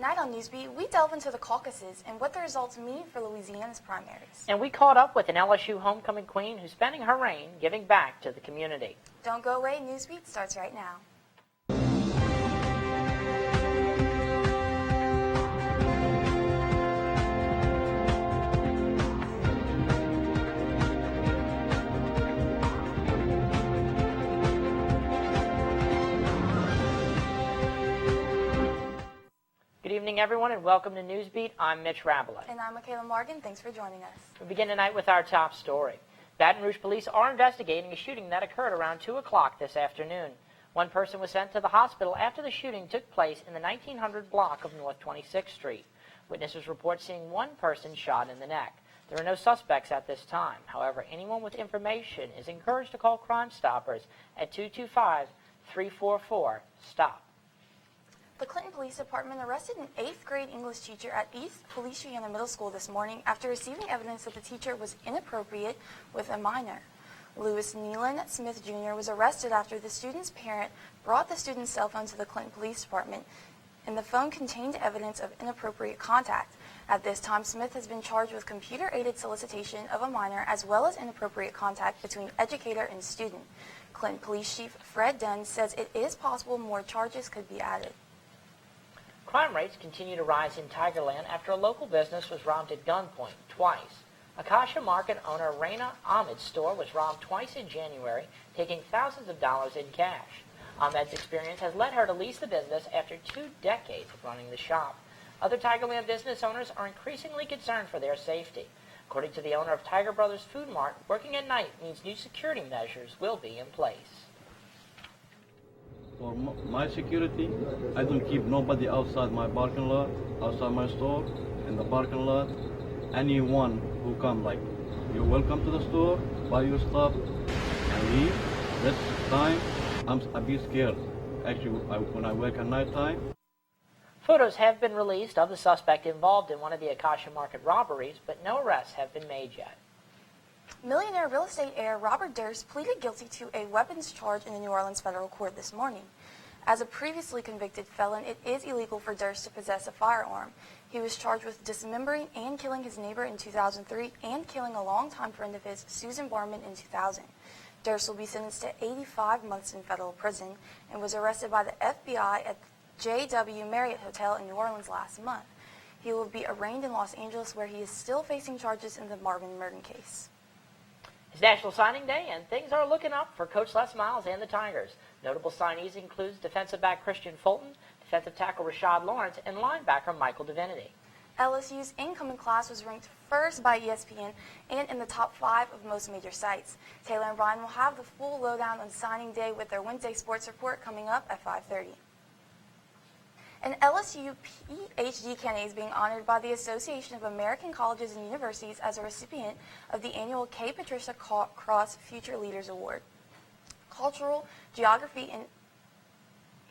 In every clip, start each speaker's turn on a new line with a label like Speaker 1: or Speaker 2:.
Speaker 1: Tonight on Newsbeat, we delve into the caucuses and what the results mean for Louisiana's primaries.
Speaker 2: And we caught up with an LSU Homecoming Queen who's spending her reign giving back to the community.
Speaker 1: Don't go away, Newsbeat starts right now.
Speaker 2: Good evening, everyone, and welcome to Newsbeat. I'm Mitch Rabelet.
Speaker 1: And I'm Michaela Morgan. Thanks for joining us.
Speaker 2: We begin tonight with our top story. Baton Rouge police are investigating a shooting that occurred around 2 o'clock this afternoon. One person was sent to the hospital after the shooting took place in the 1900 block of North 26th Street. Witnesses report seeing one person shot in the neck. There are no suspects at this time. However, anyone with information is encouraged to call Crime Stoppers at 225-344-STOP.
Speaker 1: The Clinton Police Department arrested an 8th grade English teacher at East Louisiana Middle School this morning after receiving evidence that the teacher was inappropriate with a minor. Lewis Nealon Smith Jr. was arrested after the student's parent brought the student's cell phone to the Clinton Police Department, and the phone contained evidence of inappropriate contact. At this time, Smith has been charged with computer-aided solicitation of a minor as well as inappropriate contact between educator and student. Clinton Police Chief Fred Dunn says it is possible more charges could be added.
Speaker 2: Crime rates continue to rise in Tigerland after a local business was robbed at gunpoint twice. Acacia Market owner Raina Ahmed's store was robbed twice in January, taking thousands of dollars in cash. Ahmed's experience has led her to lease the business after 2 decades of running the shop. Other Tigerland business owners are increasingly concerned for their safety. According to the owner of Tiger Brothers Food Mart, working at night means new security measures will be in place.
Speaker 3: For my security, I don't keep nobody outside my parking lot, outside my store, in the parking lot. Anyone who come, like, you're welcome to the store, buy your stuff, and leave. That's time. I'm a bit scared. Actually, when I work at night time.
Speaker 2: Photos have been released of the suspect involved in one of the Acacia Market robberies, but no arrests have been made yet.
Speaker 1: Millionaire real estate heir Robert Durst pleaded guilty to a weapons charge in the New Orleans federal court this morning. As a previously convicted felon, it is illegal for Durst to possess a firearm. He was charged with dismembering and killing his neighbor in 2003 and killing a longtime friend of his, Susan Barman, in 2000. Durst will be sentenced to 85 months in federal prison and was arrested by the FBI at JW Marriott Hotel in New Orleans last month. He will be arraigned in Los Angeles, where he is still facing charges in the Marvin Merton case.
Speaker 2: It's National Signing Day, and things are looking up for Coach Les Miles and the Tigers. Notable signees includes defensive back Christian Fulton, defensive tackle Rashad Lawrence, and linebacker Michael Divinity.
Speaker 1: LSU's incoming class was ranked first by ESPN and in the top 5 of most major sites. Taylor and Brian will have the full lowdown on signing day with their Wednesday sports report coming up at 5:30. An LSU PhD candidate is being honored by the Association of American Colleges and Universities as a recipient of the annual K. Patricia Cross Future Leaders Award. Cultural Geography and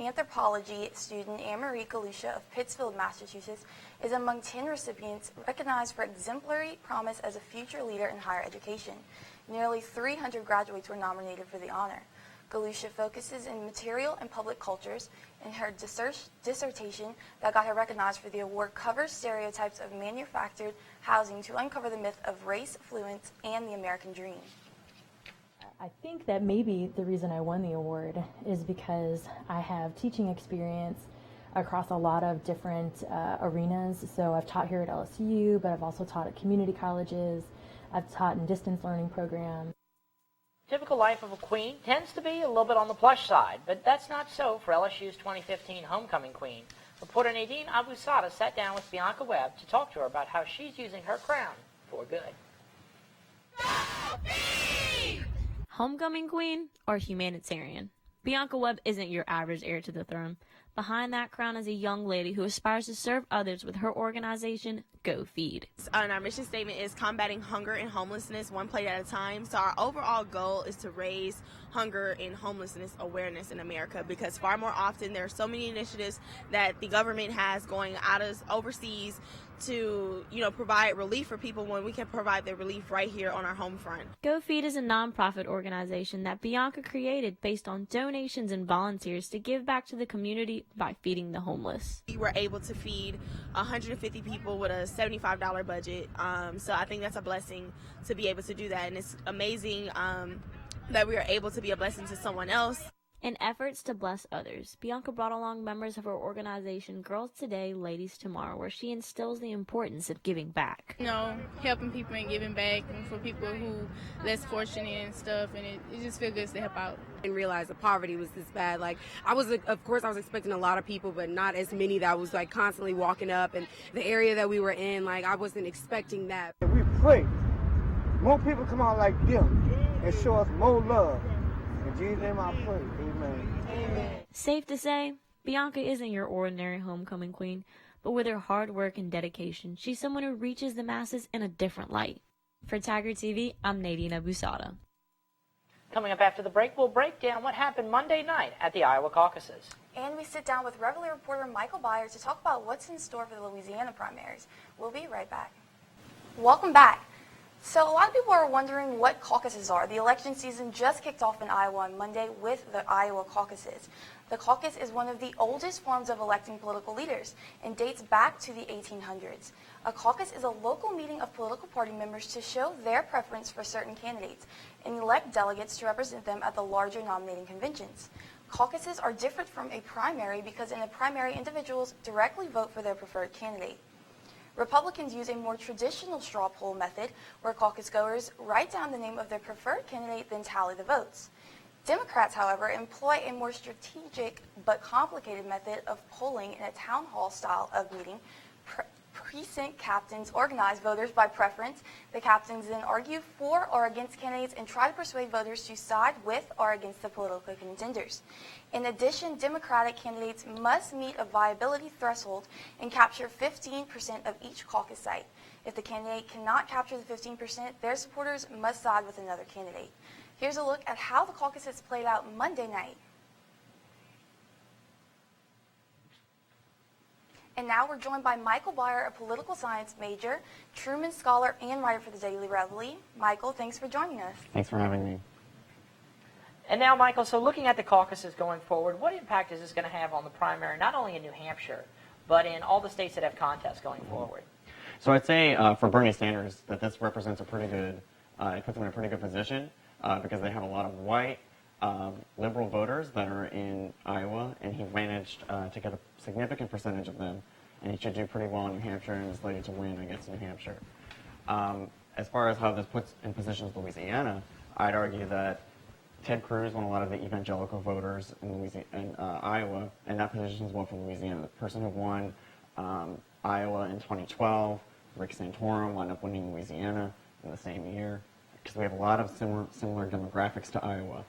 Speaker 1: Anthropology student Anne-Marie Galusha of Pittsfield, Massachusetts, is among 10 recipients recognized for exemplary promise as a future leader in higher education. Nearly 300 graduates were nominated for the honor. Galusha focuses in material and public cultures, and her dissertation that got her recognized for the award covers stereotypes of manufactured housing to uncover the myth of race, affluence, and the American dream.
Speaker 4: I think that maybe the reason I won the award is because I have teaching experience across a lot of different arenas. So I've taught here at LSU, but I've also taught at community colleges. I've taught in distance learning programs.
Speaker 2: Typical life of a queen tends to be a little bit on the plush side, but that's not so for LSU's 2015 Homecoming Queen. Reporter Nadine Abusada sat down with Bianca Webb to talk to her about how she's using her crown for good.
Speaker 5: Homecoming Queen or humanitarian? Bianca Webb isn't your average heir to the throne. Behind that crown is a young lady who aspires to serve others with her organization, Go Feed.
Speaker 6: And our mission statement is combating hunger and homelessness one plate at a time. So our overall goal is to raise hunger and homelessness awareness in America, because far more often there are so many initiatives that the government has going out of overseas to, provide relief for people when we can provide the relief right here on our home front.
Speaker 5: Go Feed is a nonprofit organization that Bianca created based on donations and volunteers to give back to the community by feeding the homeless.
Speaker 6: We were able to feed 150 people with a $75 budget, so I think that's a blessing to be able to do that, and it's amazing that we are able to be a blessing to someone else.
Speaker 5: In efforts to bless others, Bianca brought along members of her organization Girls Today, Ladies Tomorrow, where she instills the importance of giving back.
Speaker 7: Helping people and giving back, and for people who less fortunate and stuff, and it just feels good to help out.
Speaker 8: And realize the poverty was this bad. Of course I was expecting a lot of people, but not as many that was constantly walking up, and the area that we were in, I wasn't expecting that.
Speaker 9: We pray more people come out like them and show us more love. In Jesus' name I pray. Amen.
Speaker 5: Safe to say, Bianca isn't your ordinary homecoming queen, but with her hard work and dedication, she's someone who reaches the masses in a different light. For Tiger TV, I'm Nadine Abusada.
Speaker 2: Coming up after the break, we'll break down what happened Monday night at the Iowa caucuses.
Speaker 1: And we sit down with regular reporter Michael Byer to talk about what's in store for the Louisiana primaries. We'll be right back. Welcome back. So a lot of people are wondering what caucuses are. The election season just kicked off in Iowa on Monday with the Iowa caucuses. The caucus is one of the oldest forms of electing political leaders and dates back to the 1800s. A caucus is a local meeting of political party members to show their preference for certain candidates and elect delegates to represent them at the larger nominating conventions. Caucuses are different from a primary because in a primary, individuals directly vote for their preferred candidate. Republicans use a more traditional straw poll method where caucus goers write down the name of their preferred candidate, then tally the votes. Democrats, however, employ a more strategic but complicated method of polling in a town hall style of meeting. Precinct captains organize voters by preference. The captains then argue for or against candidates and try to persuade voters to side with or against the political contenders. In addition, Democratic candidates must meet a viability threshold and capture 15% of each caucus site. If the candidate cannot capture the 15%, their supporters must side with another candidate. Here's a look at how the caucuses played out Monday night. And now we're joined by Michael Byer, a political science major, Truman scholar, and writer for the Daily Reveille. Michael, thanks for joining us.
Speaker 10: Thanks for having me.
Speaker 2: And now, Michael, so looking at the caucuses going forward, what impact is this going to have on the primary, not only in New Hampshire, but in all the states that have contests going forward?
Speaker 10: So I'd say for Bernie Sanders that this represents a pretty good, it puts him in a pretty good position because they have a lot of white liberal voters that are in Iowa, and he managed to get a significant percentage of them, and he should do pretty well in New Hampshire and is slated to win against New Hampshire. As far as how this puts in positions Louisiana, I'd argue that Ted Cruz won a lot of the evangelical voters in Iowa, and that positions well for Louisiana. The person who won Iowa in 2012, Rick Santorum, wound up winning Louisiana in the same year, because we have a lot of similar demographics to Iowa.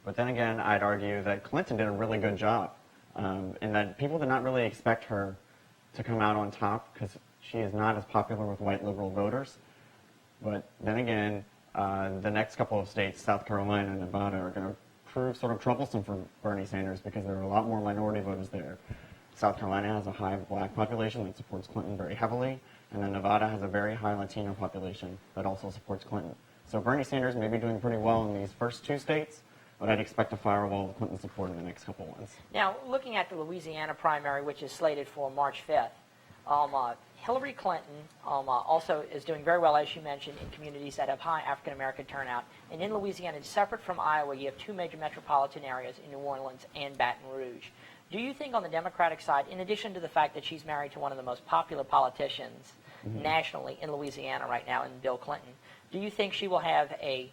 Speaker 10: But then again, I'd argue that Clinton did a really good job, and that people did not really expect her to come out on top because she is not as popular with white liberal voters. But then again, the next couple of states, South Carolina and Nevada, are going to prove sort of troublesome for Bernie Sanders because there are a lot more minority voters there. South Carolina has a high black population that supports Clinton very heavily, and then Nevada has a very high Latino population that also supports Clinton. So Bernie Sanders may be doing pretty well in these first two states, but I'd expect a firewall of Clinton support in the next couple ones.
Speaker 2: Now, looking at the Louisiana primary, which is slated for March 5th, Hillary Clinton also is doing very well, as you mentioned, in communities that have high African-American turnout. And in Louisiana, separate from Iowa, you have two major metropolitan areas in New Orleans and Baton Rouge. Do you think on the Democratic side, in addition to the fact that she's married to one of the most popular politicians nationally in Louisiana right now, in Bill Clinton, do you think she will have a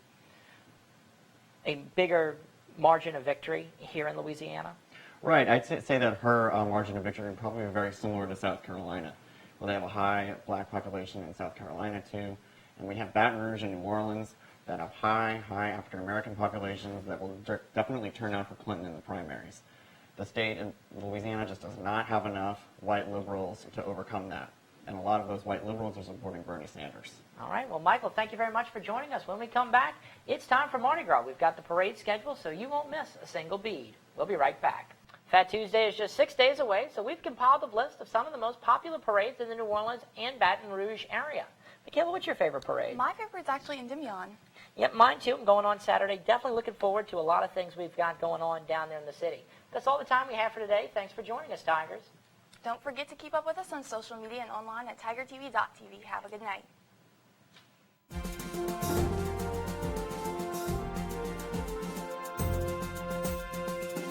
Speaker 2: bigger margin of victory here in Louisiana?
Speaker 10: Right. I'd say that her margin of victory would probably be very similar to South Carolina. Well, they have a high black population in South Carolina, too. And we have Baton Rouge and New Orleans that have high African-American populations that will definitely turn out for Clinton in the primaries. The state in Louisiana just does not have enough white liberals to overcome that. And a lot of those white liberals are supporting Bernie Sanders.
Speaker 2: All right. Well, Michael, thank you very much for joining us. When we come back, it's time for Mardi Gras. We've got the parade schedule, so you won't miss a single bead. We'll be right back. Fat Tuesday is just 6 days away, so we've compiled a list of some of the most popular parades in the New Orleans and Baton Rouge area. Michaela, what's your favorite parade?
Speaker 1: My favorite's actually in Endymion.
Speaker 2: Yep, mine too. I'm going on Saturday. Definitely looking forward to a lot of things we've got going on down there in the city. That's all the time we have for today. Thanks for joining us, Tigers.
Speaker 1: Don't forget to keep up with us on social media and online at tigertv.tv. Have a good night.